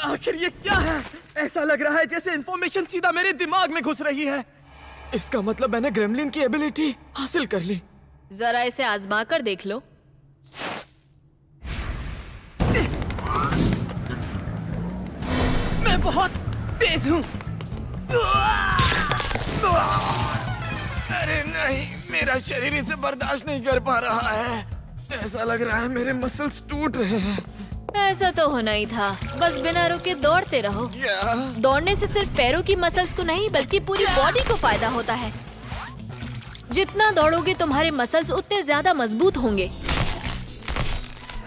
आखिर ये क्या है? ऐसा लग रहा है जैसे इंफॉर्मेशन सीधा मेरे दिमाग में घुस रही है। इसका मतलब मैंने ग्रेमलिन की एबिलिटी हासिल कर ली। जरा इसे आजमा कर देख लो। मैं बहुत तेज हूँ। अरे नहीं, मेरा शरीर इसे बर्दाश्त नहीं कर पा रहा है। ऐसा लग रहा है मेरे मसल्स टूट रहे हैं। ऐसा तो होना ही था। बस बिना रुके दौड़ते रहो। क्या? दौड़ने से सिर्फ पैरों की मसल्स को नहीं बल्कि पूरी बॉडी को फायदा होता है। जितना दौड़ोगे तुम्हारे मसल्स उतने ज्यादा मजबूत होंगे।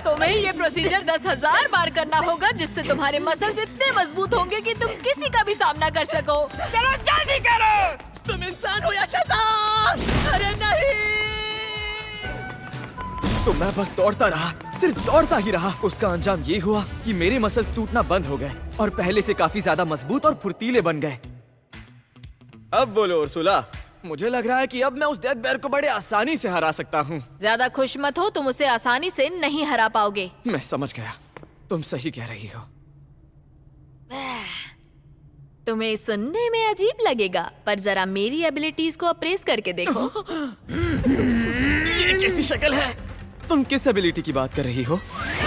तुम्हें ये प्रोसीजर 10,000 बार करना होगा, जिससे तुम्हारे मसल्स इतने मजबूत होंगे कि तुम किसी का भी सामना कर सको। चलो जल्दी करो। तुम इंसान हो या शैतान? अरे नहीं! तो मैं बस दौड़ता रहा, सिर्फ दौड़ता ही रहा। उसका अंजाम ये हुआ कि मेरे मसल्स टूटना बंद हो गए और पहले से काफी ज्यादा मजबूत और फुर्तीले बन गए। अब बोलो उर्सुला, मुझे लग रहा है कि अब मैं उस डेथ बेयर को बड़े आसानी से हरा सकता हूँ। ज्यादा खुश मत हो, तुम उसे आसानी से नहीं हरा पाओगे। मैं समझ गया, तुम सही कह रही हो। तुम्हें सुनने में अजीब लगेगा, पर जरा मेरी एबिलिटीज को अप्रेस करके देखो। ये कैसी शक्ल है? तुम किस एबिलिटी की बात कर रही हो?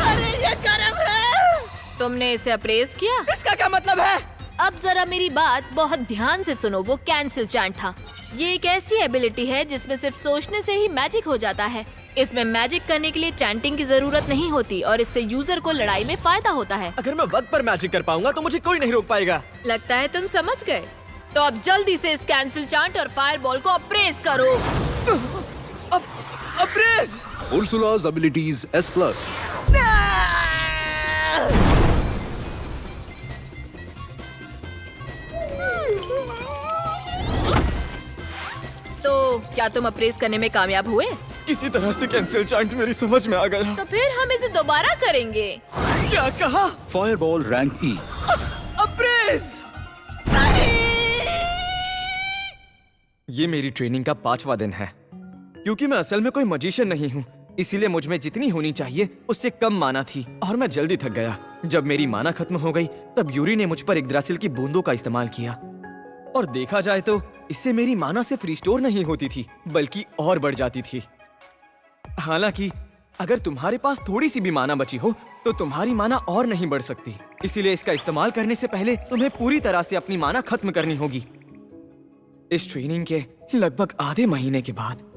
अरे ये गरम है। तुमने इसे अप्रेस किया? इसका क्या मतलब है? अब जरा मेरी बात बहुत ध्यान से सुनो। वो कैंसिल चैंट था। ये एक ऐसी एबिलिटी है जिसमें सिर्फ सोचने से ही मैजिक हो जाता है। इसमें मैजिक करने के लिए चैंटिंग की जरूरत नहीं होती और इससे यूजर को लड़ाई में फायदा होता है। अगर मैं वक्त पर मैजिक कर पाऊंगा तो मुझे कोई नहीं रोक पाएगा। लगता है तुम समझ गए। तो अब जल्दी से इस कैंसिल चैंट और फायरबॉल को अप्रेस करो। अप्रेस! Ursula's abilities S+. तो क्या तुम अप्रेस करने में कामयाब हुए? किसी तरह से कैंसिल चैंट मेरी समझ में आ गया। तो फिर हम इसे दोबारा करेंगे। क्या कहा? Fireball rank E. अप्रेस! ये मेरी ट्रेनिंग का 5वां दिन है। क्योंकि मैं असल में कोई मजिशियन नहीं हूँ, इसीलिए मुझ में जितनी होनी चाहिए उससे कम माना थी और मैं जल्दी थक गया। जब मेरी माना खत्म हो गई तब यूरी ने मुझ पर यग्द्रासिल की बूंदों का इस्तेमाल किया और देखा जाए तो इससे मेरी माना सिर्फ रिस्टोर नहीं होती थी बल्कि और बढ़ जाती थी। हालांकि अगर तुम्हारे पास थोड़ी सी भी माना बची हो तो तुम्हारी माना और नहीं बढ़ सकती। इसीलिए इसका इस्तेमाल करने से पहले तुम्हें पूरी तरह से अपनी माना खत्म करनी होगी। इस ट्रेनिंग के लगभग आधे महीने के बाद